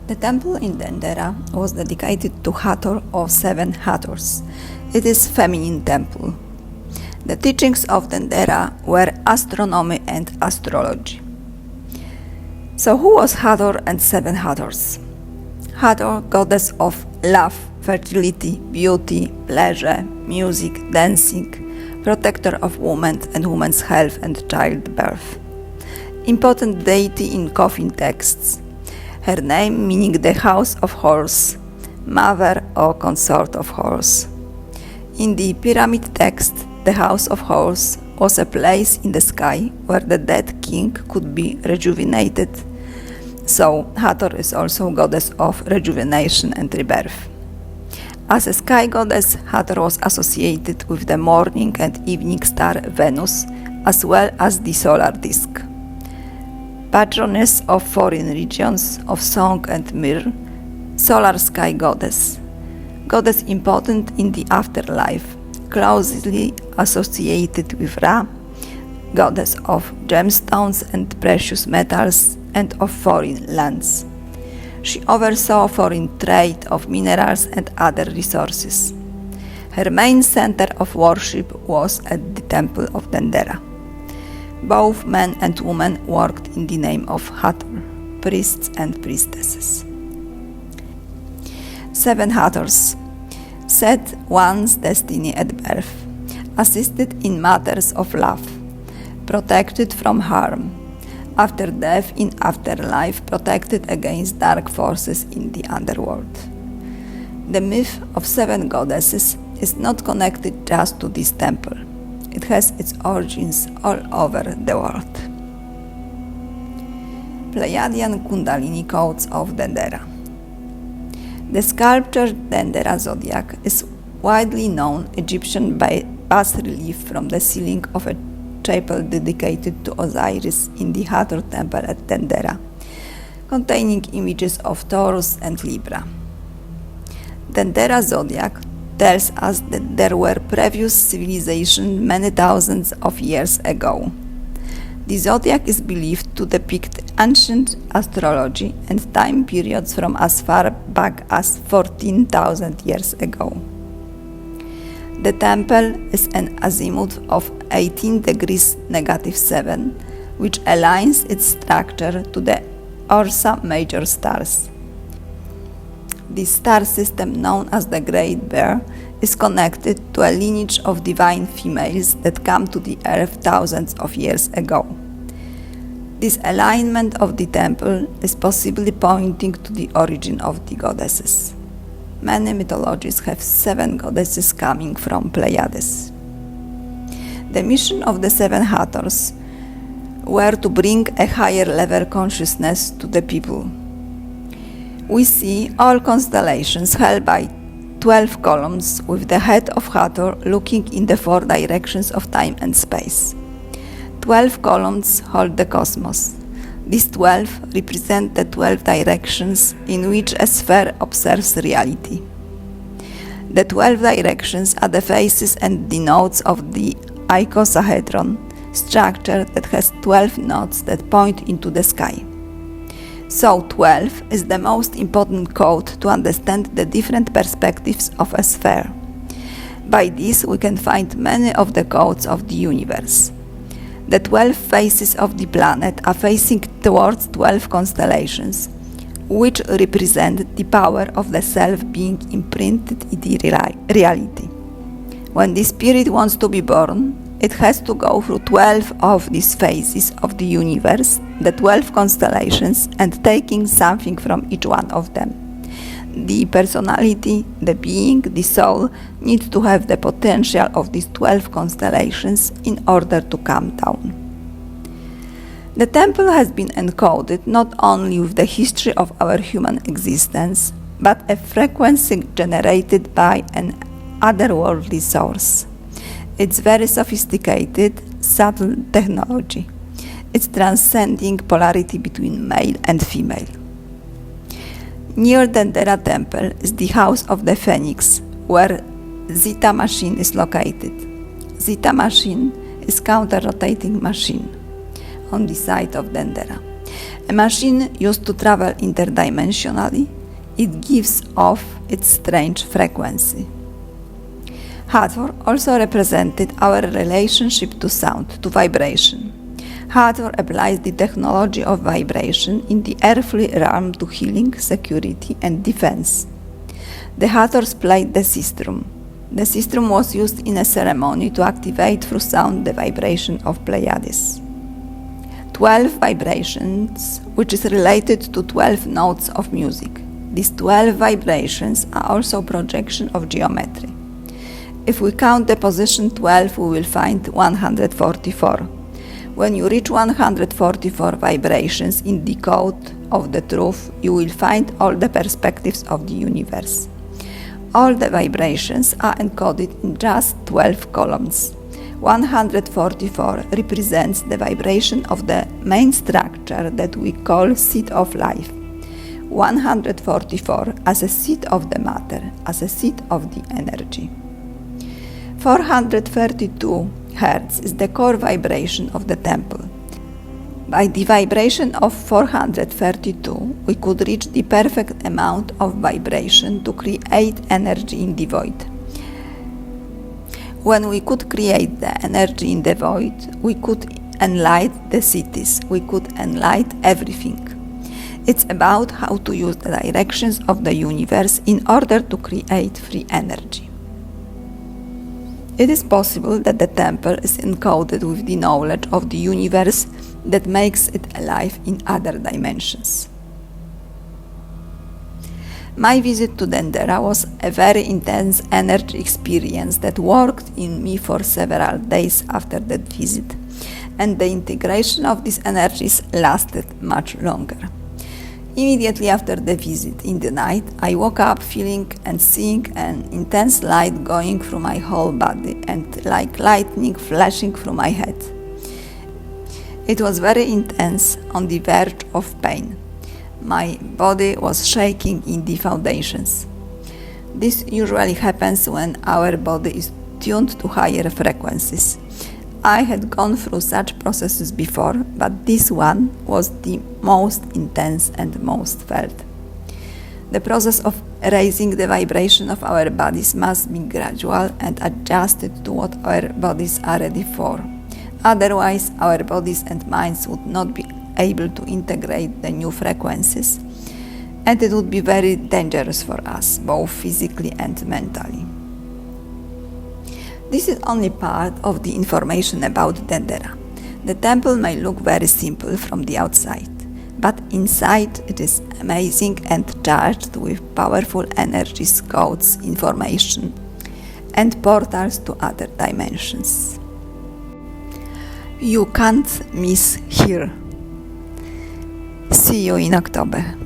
The temple in Dendera was dedicated to Hathor of 7 Hathors. It is feminine temple. The teachings of Dendera were astronomy and astrology. So who was Hathor and 7 Hathors? Hathor, goddess of love, fertility, beauty, pleasure, music, dancing, protector of women and women's health and childbirth. Important deity in coffin texts. Her name meaning the house of horse, mother or consort of horse. In the pyramid text, the house of horse was a place in the sky where the dead king could be rejuvenated. So Hathor is also goddess of rejuvenation and rebirth. As a sky goddess, Hathor was associated with the morning and evening star Venus, as well as the solar disk. Patroness of foreign regions, of song and myrrh, solar sky goddess. Goddess important in the afterlife, closely associated with Ra, goddess of gemstones and precious metals and of foreign lands. She oversaw foreign trade of minerals and other resources. Her main center of worship was at the Temple of Dendera. Both men and women worked in the name of Hathor, priests and priestesses. 7 Hathors set one's destiny at birth, assisted in matters of love, protected from harm, after death in afterlife, protected against dark forces in the underworld. The myth of 7 goddesses is not connected just to this temple. It has its origins all over the world. Pleiadian Kundalini codes of Dendera. The sculptured Dendera zodiac is widely known Egyptian bas-relief from the ceiling of a chapel dedicated to Osiris in the Hathor temple at Dendera, containing images of Taurus and Libra. Dendera zodiac tells us that there were previous civilizations many thousands of years ago. The zodiac is believed to depict ancient astrology and time periods from as far back as 14,000 years ago. The temple is an azimuth of 18 degrees -7, which aligns its structure to the Ursa Major stars. The star system known as the Great Bear is connected to a lineage of divine females that come to the earth thousands of years ago. This alignment of the temple is possibly pointing to the origin of the goddesses. Many mythologies have 7 goddesses coming from Pleiades. The mission of the 7 Hathors were to bring a higher level consciousness to the people. We see all constellations held by 12 columns with the head of Hathor looking in the 4 directions of time and space. 12 columns hold the cosmos. These 12 represent the 12 directions in which a sphere observes reality. The 12 directions are the faces and the nodes of the icosahedron structure that has 12 nodes that point into the sky. So 12 is the most important code to understand the different perspectives of a sphere. By this we can find many of the codes of the universe. The 12 faces of the planet are facing towards 12 constellations, which represent the power of the self being imprinted in the reality. When the spirit wants to be born, it has to go through 12 of these phases of the universe, the 12 constellations, and taking something from each one of them. The personality, the being, the soul needs to have the potential of these 12 constellations in order to come down. The temple has been encoded not only with the history of our human existence, but a frequency generated by an otherworldly source. It's very sophisticated, subtle technology. It's transcending polarity between male and female. Near Dendera temple is the house of the Phoenix, where Zeta machine is located. Zeta machine is counter-rotating machine on the site of Dendera. A machine used to travel interdimensionally, it gives off its strange frequency. Hathor also represented our relationship to sound, to vibration. Hathor applies the technology of vibration in the earthly realm to healing, security, and defense. The Hathors played the sistrum. The sistrum was used in a ceremony to activate through sound the vibration of Pleiades. 12 vibrations, which is related to 12 notes of music. These 12 vibrations are also projection of geometry. If we count the position 12, we will find 144. When you reach 144 vibrations in the code of the truth, you will find all the perspectives of the universe. All the vibrations are encoded in just 12 columns. 144 represents the vibration of the main structure that we call seed of life. 144 as a seed of the matter, as a seed of the energy. 432 Hertz is the core vibration of the temple. By the vibration of 432, we could reach the perfect amount of vibration to create energy in the void. When we could create the energy in the void, we could enlighten the cities, we could enlighten everything. It's about how to use the directions of the universe in order to create free energy. It is possible that the temple is encoded with the knowledge of the universe that makes it alive in other dimensions. My visit to Dendera was a very intense energy experience that worked in me for several days after that visit, and the integration of these energies lasted much longer. Immediately after the visit in the night, I woke up feeling and seeing an intense light going through my whole body and like lightning flashing through my head. It was very intense, on the verge of pain. My body was shaking in the foundations. This usually happens when our body is tuned to higher frequencies. I had gone through such processes before, but this one was the most intense and most felt. The process of raising the vibration of our bodies must be gradual and adjusted to what our bodies are ready for. Otherwise, our bodies and minds would not be able to integrate the new frequencies, and it would be very dangerous for us, both physically and mentally. This is only part of the information about Dendera. The temple may look very simple from the outside, but inside it is amazing and charged with powerful energies, codes, information, and portals to other dimensions. You can't miss here. See you in October.